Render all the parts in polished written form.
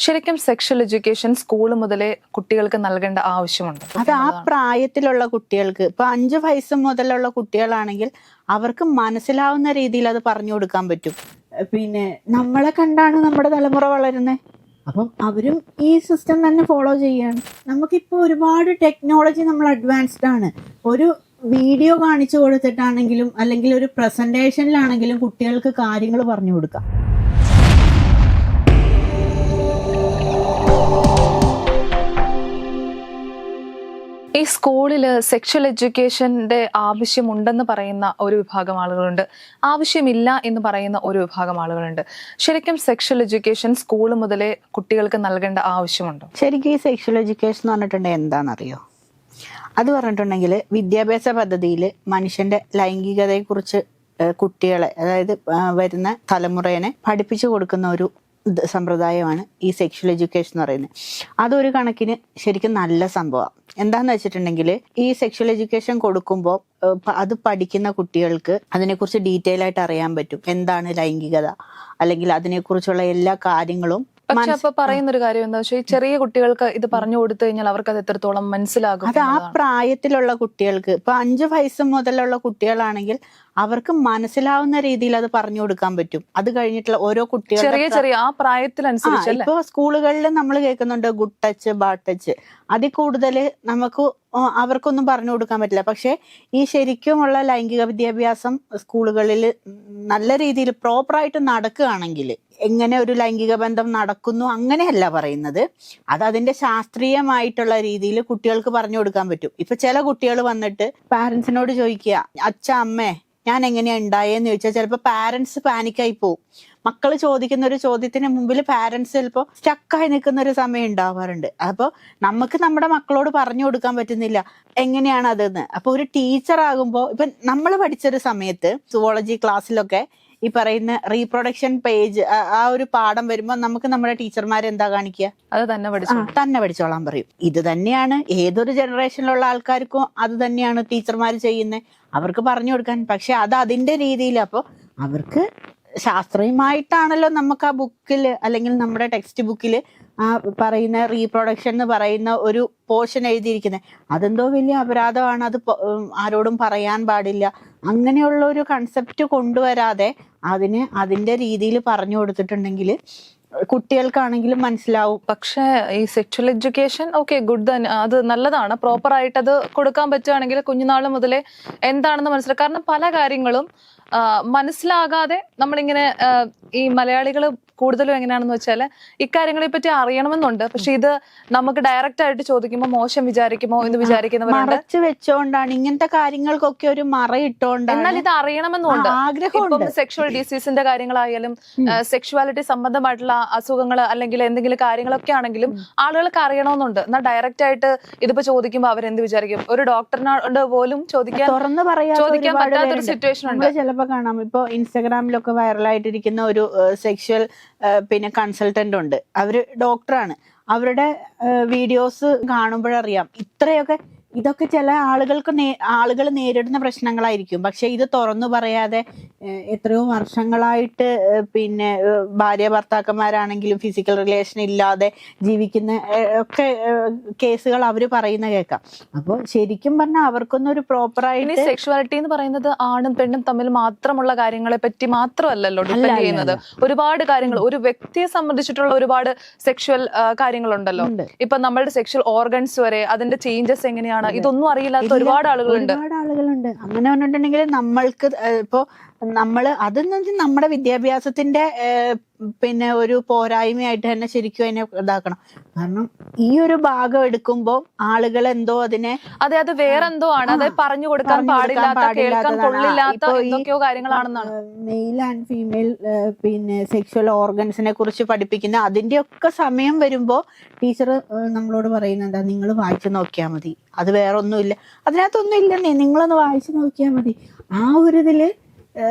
ശരിക്കും sexual education school മുതലേ കുട്ടികൾക്ക് നൽകേണ്ട ആവശ്യമുണ്ട്. അത് ആ പ്രായത്തിലുള്ള കുട്ടികൾക്ക് ഇപ്പൊ 5 വയസ്സ് മുതലുള്ള കുട്ടികളാണെങ്കിൽ അവർക്ക് മനസ്സിലാവുന്ന രീതിയിൽ അത് പറഞ്ഞു കൊടുക്കാൻ പറ്റും. പിന്നെ നമ്മളെ കണ്ടാണ് നമ്മുടെ തലമുറ വളരുന്നത്. അപ്പം അവരും ഈ സിസ്റ്റം തന്നെ ഫോളോ ചെയ്യാണ്. നമുക്കിപ്പോൾ ഒരുപാട് ടെക്നോളജി നമ്മൾ അഡ്വാൻസ്ഡ് ആണ്. ഒരു വീഡിയോ കാണിച്ചു കൊടുത്തിട്ടാണെങ്കിലും അല്ലെങ്കിൽ ഒരു പ്രസന്റേഷനിലാണെങ്കിലും കുട്ടികൾക്ക് കാര്യങ്ങൾ പറഞ്ഞു കൊടുക്കാം. ഈ സ്കൂളിൽ സെക്ഷൽ എഡ്യൂക്കേഷന്റെ ആവശ്യമുണ്ടെന്ന് പറയുന്ന ഒരു വിഭാഗം ആളുകളുണ്ട്, ആവശ്യമില്ല എന്ന് പറയുന്ന ഒരു വിഭാഗം ആളുകളുണ്ട്. ശരിക്കും സെക്ഷൽ എഡ്യൂക്കേഷൻ സ്കൂൾ മുതലേ കുട്ടികൾക്ക് നൽകേണ്ട ആവശ്യമുണ്ടോ? ശരിക്കും ഈ സെക്ഷൽ എഡ്യൂക്കേഷൻ എന്ന് പറഞ്ഞിട്ടുണ്ടെങ്കിൽ എന്താണെന്നറിയോ? അത് പറഞ്ഞിട്ടുണ്ടെങ്കിൽ വിദ്യാഭ്യാസ പദ്ധതിയിൽ മനുഷ്യന്റെ ലൈംഗികതയെക്കുറിച്ച് കുട്ടികളെ, അതായത് വരുന്ന തലമുറയെ പഠിപ്പിച്ചു കൊടുക്കുന്ന ഒരു സമ്പ്രദായമാണ് ഈ സെക്ഷൽ എഡ്യൂക്കേഷൻ എന്ന് പറയുന്നത്. അതൊരു കണക്കിന് ശരിക്കും നല്ല സംഭവമാണ്. എന്താന്ന് വെച്ചിട്ടുണ്ടെങ്കിൽ ഈ സെക്ഷൽ എഡ്യൂക്കേഷൻ കൊടുക്കുമ്പോൾ അത് പഠിക്കുന്ന കുട്ടികൾക്ക് അതിനെക്കുറിച്ച് ഡീറ്റെയിൽ ആയിട്ട് അറിയാൻ പറ്റും. എന്താണ് ലൈംഗികത, അല്ലെങ്കിൽ അതിനെക്കുറിച്ചുള്ള എല്ലാ കാര്യങ്ങളും. പക്ഷെ അപ്പൊ പറയുന്ന ഒരു കാര്യം എന്താ വെച്ചാൽ, ചെറിയ കുട്ടികൾക്ക് ഇത് പറഞ്ഞു കൊടുത്തു കഴിഞ്ഞാൽ അവർക്ക് അത് എത്രത്തോളം മനസ്സിലാകും? അത് ആ പ്രായത്തിലുള്ള കുട്ടികൾക്ക്, ഇപ്പൊ 5 വയസ്സ് മുതലുള്ള കുട്ടികളാണെങ്കിൽ അവർക്ക് മനസ്സിലാവുന്ന രീതിയിൽ അത് പറഞ്ഞു കൊടുക്കാൻ പറ്റും. അത് കഴിഞ്ഞിട്ടുള്ള ഓരോ കുട്ടികൾ ചെറിയ ആ പ്രായത്തിനനുസരിച്ച് ഇപ്പൊ സ്കൂളുകളിൽ നമ്മൾ കേൾക്കുന്നുണ്ട് ഗുഡ് ടച്ച്, ബാഡ് ടച്ച്. അതിൽ കൂടുതൽ നമുക്ക് അവർക്കൊന്നും പറഞ്ഞു കൊടുക്കാൻ പറ്റില്ല. പക്ഷെ ഈ ശരിക്കുമുള്ള ലൈംഗിക വിദ്യാഭ്യാസം സ്കൂളുകളിൽ നല്ല രീതിയിൽ പ്രോപ്പറായിട്ട് നടക്കുകയാണെങ്കിൽ, എങ്ങനെ ഒരു ലൈംഗിക ബന്ധം നടക്കുന്നു അങ്ങനെയല്ല പറയുന്നത്, അത് അതിന്റെ ശാസ്ത്രീയമായിട്ടുള്ള രീതിയിൽ കുട്ടികൾക്ക് പറഞ്ഞു കൊടുക്കാൻ പറ്റും. ഇപ്പൊ ചില കുട്ടികൾ വന്നിട്ട് പാരന്റ്സിനോട് ചോദിക്കുക, അച്ഛ അമ്മേ ഞാൻ എങ്ങനെയാ ഉണ്ടായെന്ന് ചോദിച്ചാൽ ചിലപ്പോൾ പാരന്റ്സ് പാനിക്കായി പോവും. മക്കള് ചോദിക്കുന്ന ഒരു ചോദ്യത്തിന് മുമ്പിൽ പാരന്റ്സ് ചിലപ്പോൾ സ്റ്റക്കായി നിൽക്കുന്ന ഒരു സമയം ഉണ്ടാവാറുണ്ട്. അപ്പോൾ നമുക്ക് നമ്മുടെ മക്കളോട് പറഞ്ഞു കൊടുക്കാൻ പറ്റുന്നില്ല എങ്ങനെയാണ് അതെന്ന്. അപ്പൊ ഒരു ടീച്ചർ ആകുമ്പോൾ, ഇപ്പൊ നമ്മൾ പഠിച്ചൊരു സമയത്ത് സുവോളജി ക്ലാസ്സിലൊക്കെ ഈ പറയുന്ന റീപ്രൊഡക്ഷൻ പേജ് ആ ഒരു പാഠം വരുമ്പോൾ നമുക്ക് നമ്മുടെ ടീച്ചർമാർ എന്താ കാണിക്കുക? അത് തന്നെ പഠിച്ചോളാൻ പറയും. ഇത് തന്നെയാണ് ഏതൊരു ജനറേഷനിലുള്ള ആൾക്കാർക്കും അത് തന്നെയാണ് ടീച്ചർമാർ ചെയ്യുന്നത്, അവർക്ക് പറഞ്ഞു കൊടുക്കാൻ. പക്ഷെ അത് അതിന്റെ രീതിയിൽ, അപ്പോൾ അവർക്ക് ശാസ്ത്രീയമായിട്ടാണല്ലോ നമുക്ക് ആ ബുക്കിൽ അല്ലെങ്കിൽ നമ്മുടെ ടെക്സ്റ്റ് ബുക്കിൽ ആ പറയുന്ന റീപ്രൊഡക്ഷൻ എന്ന് പറയുന്ന ഒരു പോർഷൻ എഴുതിയിരിക്കുന്നത്. അതെന്തോ വലിയ അപരാധമാണ്, അത് ആരോടും പറയാൻ പാടില്ല, അങ്ങനെയുള്ള ഒരു കൺസെപ്റ്റ് കൊണ്ടുവരാതെ അതിനെ അതിന്റെ രീതിയിൽ പറഞ്ഞു കൊടുത്തിട്ടുണ്ടെങ്കിൽ കുട്ടികൾക്കാണെങ്കിലും മനസ്സിലാവും. പക്ഷെ ഈ സെക്ഷൽ എഡ്യൂക്കേഷൻ ഗുഡ് തന്നെ, അത് നല്ലതാണ്. പ്രോപ്പർ ആയിട്ട് അത് കൊടുക്കാൻ പറ്റുകയാണെങ്കിൽ കുഞ്ഞുനാൾ മുതലേ എന്താണെന്ന് മനസ്സിലാക്കാം. കാരണം പല കാര്യങ്ങളും മനസ്സിലാകാതെ നമ്മളിങ്ങനെ, ഈ മലയാളികൾ കൂടുതലും എങ്ങനെയാണെന്ന് വെച്ചാൽ ഇക്കാര്യങ്ങളെ പറ്റി അറിയണമെന്നുണ്ട്, പക്ഷെ ഇത് നമുക്ക് ഡയറക്റ്റ് ആയിട്ട് ചോദിക്കുമ്പോൾ മോശം വിചാരിക്കുമോ എന്ന് വിചാരിക്കുന്നവരുണ്ട്. മറച്ചു വെച്ചോണ്ടാണ് ഇങ്ങനത്തെ കാര്യങ്ങൾക്കൊക്കെ ഒരു മറയിട്ടോണ്ടാണ്. എന്നാൽ ഇത് അറിയണമെന്നുണ്ട്, ആഗ്രഹം. സെക്ഷുവൽ ഡിസീസിന്റെ കാര്യങ്ങളായാലും സെക്ഷുവാലിറ്റി സംബന്ധമായിട്ടുള്ള അസുഖങ്ങൾ അല്ലെങ്കിൽ എന്തെങ്കിലും കാര്യങ്ങളൊക്കെ ആണെങ്കിലും ആളുകൾക്ക് അറിയണമെന്നുണ്ട്. എന്നാൽ ഡയറക്റ്റ് ആയിട്ട് ഇതിപ്പോ ചോദിക്കുമ്പോൾ അവരെന്ത് വിചാരിക്കും? ഒരു ഡോക്ടറിനോട് പോലും ചോദിക്കാൻ പറ്റാത്തൊരു സിറ്റുവേഷൻ ഉണ്ട്. ചിലപ്പോ കാണാം, ഇപ്പൊ ഇൻസ്റ്റാഗ്രാമിലൊക്കെ വൈറലായിട്ടിരിക്കുന്ന ഒരു സെക്ഷൽ കൺസൾട്ടന്റ് ഉണ്ട്. അവര് ഡോക്ടറാണ്. അവരുടെ വീഡിയോസ് കാണുമ്പോഴറിയാം ഇതൊക്കെ ചില ആളുകൾ നേരിടുന്ന പ്രശ്നങ്ങളായിരിക്കും. പക്ഷെ ഇത് തുറന്നു പറയാതെ എത്രയോ വർഷങ്ങളായിട്ട് ഭാര്യ ഭർത്താക്കന്മാരാണെങ്കിലും ഫിസിക്കൽ റിലേഷൻ ഇല്ലാതെ ജീവിക്കുന്ന ഒക്കെ കേസുകൾ അവര് പറയുന്ന കേൾക്കാം. അപ്പോൾ ശരിക്കും പറഞ്ഞാൽ അവർക്കൊന്നും ഒരു പ്രോപ്പറായിട്ട്, സെക്ഷുവാലിറ്റി എന്ന് പറയുന്നത് ആണും പെണ്ണും തമ്മിൽ മാത്രമുള്ള കാര്യങ്ങളെ പറ്റി മാത്രമല്ലല്ലോ ഡിപെൻഡ് ചെയ്യുന്നത്. ഒരുപാട് കാര്യങ്ങൾ, ഒരു വ്യക്തിയെ സംബന്ധിച്ചിട്ടുള്ള ഒരുപാട് സെക്ഷുവൽ കാര്യങ്ങളുണ്ടല്ലോ. ഇപ്പൊ നമ്മളുടെ സെക്ഷൽ ഓർഗൻസ് വരെ അതിന്റെ ചേഞ്ചസ് എങ്ങനെയാണ്, ഇതൊന്നും അറിയില്ലാത്ത ഒരുപാട് ആളുകളുണ്ട്. അങ്ങനെ പറഞ്ഞിട്ടുണ്ടെങ്കിൽ നമ്മൾക്ക് ഇപ്പോ അതെന്ന് വെച്ചാൽ നമ്മുടെ വിദ്യാഭ്യാസത്തിന്റെ ഒരു പോരായ്മയായിട്ട് തന്നെ ശരിക്കും അതിനെ ഇതാക്കണം. കാരണം ഈ ഒരു ഭാഗം എടുക്കുമ്പോൾ ആളുകൾ എന്തോ അതിനെ അത് വേറെന്തോ ആണ്, അത് പറഞ്ഞു കൊടുക്കാൻ പാടില്ലാത്ത, കേൾക്കാൻ കൊള്ളില്ലാത്ത എന്തൊക്കെയോ കാര്യങ്ങളാണെന്നാണ്. മെയിൽ ആൻഡ് ഫീമെയിൽ സെക്ഷുവൽ ഓർഗൻസിനെ കുറിച്ച് പഠിപ്പിക്കുന്ന അതിന്റെ ഒക്കെ സമയം വരുമ്പോ ടീച്ചർ നമ്മളോട് പറയുന്നത്, നിങ്ങൾ വായിച്ചു നോക്കിയാൽ മതി, അത് വേറെ ഒന്നുമില്ല, അതിനകത്തൊന്നും ഇല്ലെന്നേ, നിങ്ങളൊന്ന് വായിച്ചു നോക്കിയാൽ മതി. ആ ഒരു ഇതില്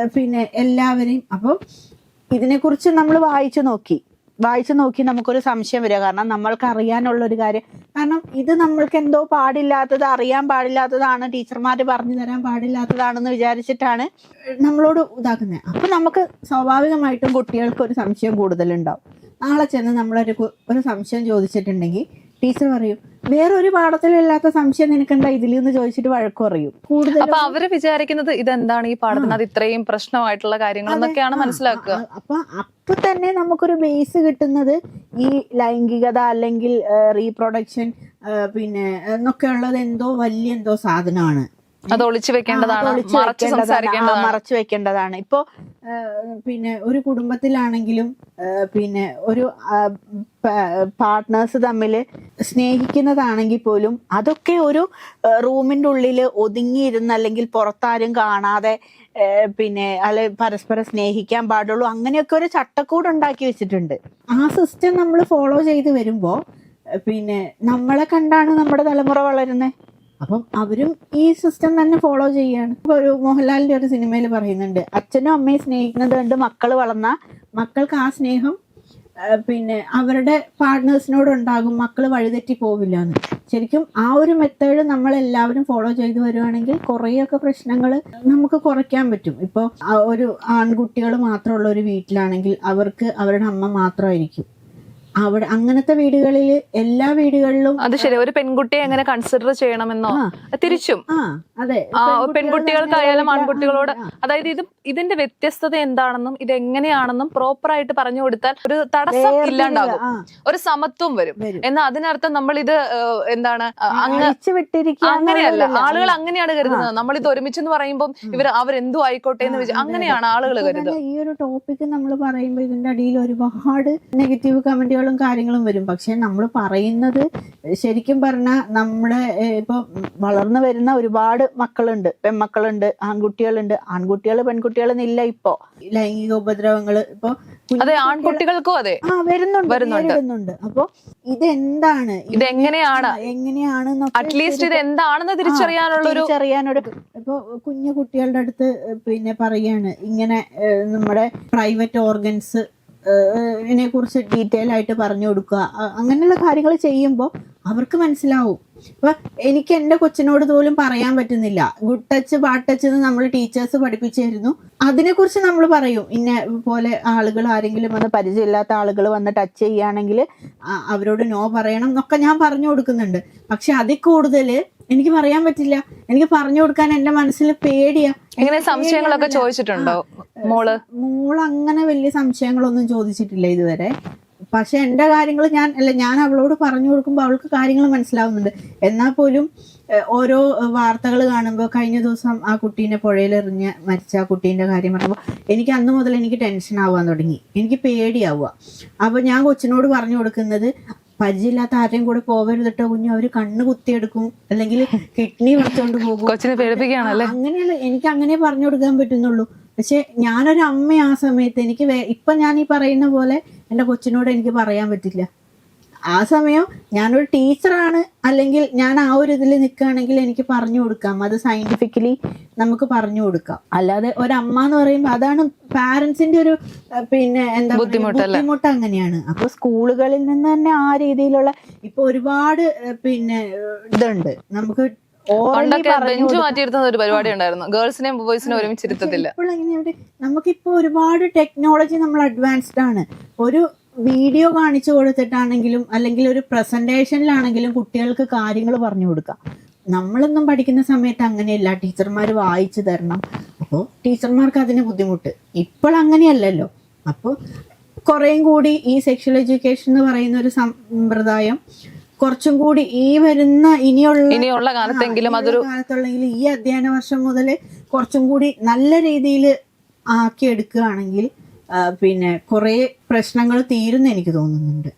എല്ലാവരെയും, അപ്പം ഇതിനെക്കുറിച്ച് നമ്മൾ വായിച്ചു നോക്കി നമുക്കൊരു സംശയം വരിക. കാരണം നമ്മൾക്ക് അറിയാനുള്ളൊരു കാര്യം, കാരണം ഇത് നമ്മൾക്ക് എന്തോ പാടില്ലാത്തത്, അറിയാൻ പാടില്ലാത്തതാണ്, ടീച്ചർമാർ പറഞ്ഞു തരാൻ പാടില്ലാത്തതാണെന്ന് വിചാരിച്ചിട്ടാണ് നമ്മളോട് ഇതാക്കുന്നത്. അപ്പൊ നമുക്ക് സ്വാഭാവികമായിട്ടും കുട്ടികൾക്ക് ഒരു സംശയം കൂടുതലുണ്ടാവും. നാളെ ചെന്ന് ഒരു സംശയം ചോദിച്ചിട്ടുണ്ടെങ്കിൽ ടീച്ചർ പറയും വേറൊരു പാഠത്തിലില്ലാത്ത സംശയം നിനക്കെന്താ ഇതിലെന്ന് ചോദിച്ചിട്ട് വഴക്ക് പറയും. കൂടുതൽ അപ്പൊ അവര് വിചാരിക്കുന്നത് ഇതെന്താണ് ഈ പാഠത്തിന് അത് ഇത്രയും പ്രശ്നമായിട്ടുള്ള കാര്യങ്ങൾ എന്നൊക്കെയാണ് മനസ്സിലാക്കുക. അപ്പൊ തന്നെ നമുക്കൊരു ബേസ് കിട്ടുന്നത് ഈ ലൈംഗികത അല്ലെങ്കിൽ റീപ്രൊഡക്ഷൻ പിന്നെ എന്നൊക്കെ ഉള്ളത് എന്തോ സാധനമാണ്. അത് ഒളിച്ചു വെക്കേണ്ടതാണ്, മറച്ചു വെക്കേണ്ടതാണ്. ഇപ്പോ പിന്നെ ഒരു കുടുംബത്തിലാണെങ്കിലും പിന്നെ ഒരു പാർട്ട്നേഴ്സ് തമ്മിൽ സ്നേഹിക്കുന്നതാണെങ്കിൽ പോലും അതൊക്കെ ഒരു റൂമിന്റെ ഉള്ളിൽ ഒതുങ്ങിയിരുന്ന് അല്ലെങ്കിൽ പുറത്താരും കാണാതെ പിന്നെ പരസ്പരം സ്നേഹിക്കാൻ പാടുള്ളൂ. അങ്ങനെയൊക്കെ ഒരു ചട്ടക്കൂട് ഉണ്ടാക്കി വെച്ചിട്ടുണ്ട്. ആ സിസ്റ്റം നമ്മൾ ഫോളോ ചെയ്ത് വരുമ്പോ പിന്നെ നമ്മളെ കണ്ടാണ് നമ്മുടെ തലമുറ വളരുന്നത്. അപ്പം അവരും ഈ സിസ്റ്റം തന്നെ ഫോളോ ചെയ്യാണ്. ഇപ്പൊ ഒരു മോഹൻലാലിന്റെ ഒരു സിനിമയിൽ പറയുന്നുണ്ട്, അച്ഛനും അമ്മയും സ്നേഹിക്കുന്നത് കണ്ട് മക്കൾ വളർന്ന മക്കൾക്ക് ആ സ്നേഹം പിന്നെ അവരുടെ പാർട്ട്നേഴ്സിനോട് ഉണ്ടാകും, മക്കൾ വഴിതെറ്റി പോവില്ല എന്ന്. ശരിക്കും ആ ഒരു മെത്തേഡ് നമ്മളെല്ലാവരും ഫോളോ ചെയ്തു വരുവാണെങ്കിൽ കുറേയൊക്കെ പ്രശ്നങ്ങൾ നമുക്ക് കുറയ്ക്കാൻ പറ്റും. ഇപ്പോൾ ഒരു ആൺകുട്ടികൾ മാത്രമുള്ള ഒരു വീട്ടിലാണെങ്കിൽ അവർക്ക് അവരുടെ അമ്മ മാത്രമായിരിക്കും. അവിടെ അങ്ങനത്തെ വീടുകളിൽ എല്ലാ വീടുകളിലും അത് ശരി, ഒരു പെൺകുട്ടിയെ എങ്ങനെ കൺസിഡർ ചെയ്യണമെന്നോ തിരിച്ചും അതെ പെൺകുട്ടികൾക്കായാലും ആൺകുട്ടികളോട്, അതായത് ഇതിന്റെ വ്യത്യസ്തത എന്താണെന്നും ഇതെങ്ങനെയാണെന്നും പ്രോപ്പർ ആയിട്ട് പറഞ്ഞു കൊടുത്താൽ ഒരു തടസ്സം ഇല്ലാണ്ടാകും, ഒരു സമത്വം വരും. എന്നാൽ അതിനർത്ഥം നമ്മൾ ഇത് എന്താണ് അങ്ങനെയല്ല, ആളുകൾ അങ്ങനെയാണ് കരുതുന്നത്. നമ്മൾ ഇത് ഒരുമിച്ചെന്ന് പറയുമ്പോൾ അവരെന്തോ ആയിക്കോട്ടെ എന്ന് അങ്ങനെയാണ് ആളുകൾ കരുതുന്നത്. ഈ ഒരു ടോപ്പിക് നമ്മൾ പറയുമ്പോൾ ഇതിന്റെ അടിയിൽ ഒരുപാട് നെഗറ്റീവ് കമന്റുകൾ കാര്യങ്ങളും വരും. പക്ഷെ നമ്മൾ പറയുന്നത് ശരിക്കും പറഞ്ഞാൽ നമ്മുടെ ഇപ്പൊ വളർന്നു വരുന്ന ഒരുപാട് മക്കളുണ്ട്, പെൺമക്കളുണ്ട്, ആൺകുട്ടികളുണ്ട്. ആൺകുട്ടികൾ പെൺകുട്ടികൾ എന്നില്ല. ഇപ്പോ ലൈംഗിക ഉപദ്രവങ്ങൾ ഇപ്പൊ അതെ ആൺകുട്ടികൾക്കും അതെ വരുന്നുണ്ട്. അപ്പൊ ഇതെന്താണ്, എങ്ങനെയാണ് അറ്റ്ലീസ്റ്റ് ഇത് എന്താണെന്ന് തിരിച്ചറിയാനൊരു ഇപ്പൊ കുഞ്ഞു കുട്ടികളുടെ അടുത്ത് പിന്നെ പറയാണ് ഇങ്ങനെ നമ്മുടെ പ്രൈവറ്റ് ഓർഗൻസ് ഇതിനെ കുറിച്ച് ഡീറ്റെയിൽ ആയിട്ട് പറഞ്ഞു കൊടുക്കുക. അങ്ങനെയുള്ള കാര്യങ്ങൾ ചെയ്യുമ്പോൾ അവർക്ക് മനസ്സിലാവും. ഇപ്പൊ എനിക്ക് എൻ്റെ കൊച്ചിനോട് പോലും പറയാൻ പറ്റുന്നില്ല. ഗുഡ് ടച്ച് ബാഡ് ടച്ച് എന്ന് നമ്മൾ ടീച്ചേഴ്സ് പഠിപ്പിച്ചിരുന്നു. അതിനെക്കുറിച്ച് നമ്മൾ പറയും, ഇന്ന പോലെ ആളുകൾ ആരെങ്കിലും വന്ന് പരിചയമില്ലാത്ത ആളുകൾ വന്ന് ടച്ച് ചെയ്യുകയാണെങ്കിൽ അവരോട് നോ പറയണം എന്നൊക്കെ ഞാൻ പറഞ്ഞു കൊടുക്കുന്നുണ്ട്. പക്ഷെ അതിൽ കൂടുതൽ എനിക്ക് പറയാൻ പറ്റില്ല. എനിക്ക് പറഞ്ഞു കൊടുക്കാൻ എൻ്റെ മനസ്സിൽ പേടിയാ. ഇങ്ങനെ സംശയങ്ങളൊക്കെ ചോദിച്ചിട്ടുണ്ടോ മോള് അങ്ങനെ വലിയ സംശയങ്ങളൊന്നും ചോദിച്ചിട്ടില്ല ഇതുവരെ. പക്ഷെ എൻ്റെ കാര്യങ്ങൾ ഞാൻ അവളോട് പറഞ്ഞു കൊടുക്കുമ്പോൾ അവൾക്ക് കാര്യങ്ങൾ മനസ്സിലാവുന്നുണ്ട്. എന്നാൽ പോലും ഓരോ വാർത്തകൾ കാണുമ്പോൾ കഴിഞ്ഞ ദിവസം ആ കുട്ടീനെ പുഴയിലെറിഞ്ഞ് മരിച്ച ആ കുട്ടീൻ്റെ കാര്യം പറയുമ്പോൾ എനിക്ക് അന്ന് മുതൽ എനിക്ക് ടെൻഷൻ ആവാൻ തുടങ്ങി, എനിക്ക് പേടിയാവുക. അപ്പോൾ ഞാൻ കൊച്ചിനോട് പറഞ്ഞു കൊടുക്കുന്നത് പരിചയമില്ലാത്ത ആരെയും കൂടെ പോവരുതിട്ടോ കുഞ്ഞു, അവര് കണ്ണ് കുത്തിയെടുക്കും അല്ലെങ്കിൽ കിഡ്നി പറിച്ചോണ്ട് പോകും. അങ്ങനെയല്ല, എനിക്ക് അങ്ങനെ പറഞ്ഞു കൊടുക്കാൻ പറ്റുന്നുള്ളൂ. പക്ഷെ ഞാനൊരു അമ്മ ആ സമയത്ത് എനിക്ക് ഇപ്പൊ ഞാൻ ഈ പറയുന്ന പോലെ എൻ്റെ കൊച്ചിനോട് എനിക്ക് പറയാൻ പറ്റില്ല. ആ സമയം ഞാനൊരു ടീച്ചറാണ്, അല്ലെങ്കിൽ ഞാൻ ആ ഒരു ഇതിൽ നിൽക്കുകയാണെങ്കിൽ എനിക്ക് പറഞ്ഞു കൊടുക്കാം, അത് സയന്റിഫിക്കലി നമുക്ക് പറഞ്ഞു കൊടുക്കാം. അല്ലാതെ ഒരമ്മ എന്ന് പറയുമ്പോൾ അതാണ് പാരന്റ്സിന്റെ ഒരു പിന്നെ എന്താ ബുദ്ധിമുട്ട് അങ്ങനെയാണ്. അപ്പൊ സ്കൂളുകളിൽ നിന്ന് തന്നെ ആ രീതിയിലുള്ള ഇപ്പൊ ഒരുപാട് പിന്നെ ഇതുണ്ട്. നമുക്ക് ബെഞ്ച് മാറ്റിയിരുത്തുന്ന ഒരു പരിപാടി ഉണ്ടായിരുന്നു, ഗേൾസിനെയും ബോയ്സിനെയും ഒരുമിച്ചിരുത്തത്തില്ല. നമുക്കിപ്പോ ഒരുപാട് ടെക്നോളജി നമ്മൾ അഡ്വാൻസ്ഡ് ആണ്. ഒരു വീഡിയോ കാണിച്ചു കൊടുത്തിട്ടാണെങ്കിലും അല്ലെങ്കിൽ ഒരു പ്രസന്റേഷനിലാണെങ്കിലും കുട്ടികൾക്ക് കാര്യങ്ങൾ പറഞ്ഞു കൊടുക്കാം. നമ്മളൊന്നും പഠിക്കുന്ന സമയത്ത് അങ്ങനെയല്ല, ടീച്ചർമാർ വായിച്ചു തരണം. അപ്പോൾ ടീച്ചർമാർക്ക് അതിന് ബുദ്ധിമുട്ട്. ഇപ്പോൾ അങ്ങനെയല്ലല്ലോ. അപ്പോൾ കുറേയും കൂടി ഈ സെക്ഷൽ എഡ്യൂക്കേഷൻ എന്ന് പറയുന്ന ഒരു സമ്പ്രദായം കുറച്ചും കൂടി ഈ വരുന്ന ഇനിയുള്ള കാലത്തെങ്കിലും കാലത്തുള്ളെങ്കിൽ ഈ അധ്യയന വർഷം മുതൽ കുറച്ചും കൂടി നല്ല രീതിയിൽ ആക്കിയെടുക്കുകയാണെങ്കിൽ പിന്നെ കുറേ പ്രശ്നങ്ങൾ തീരുമെന്ന് എനിക്ക് തോന്നുന്നുണ്ട്.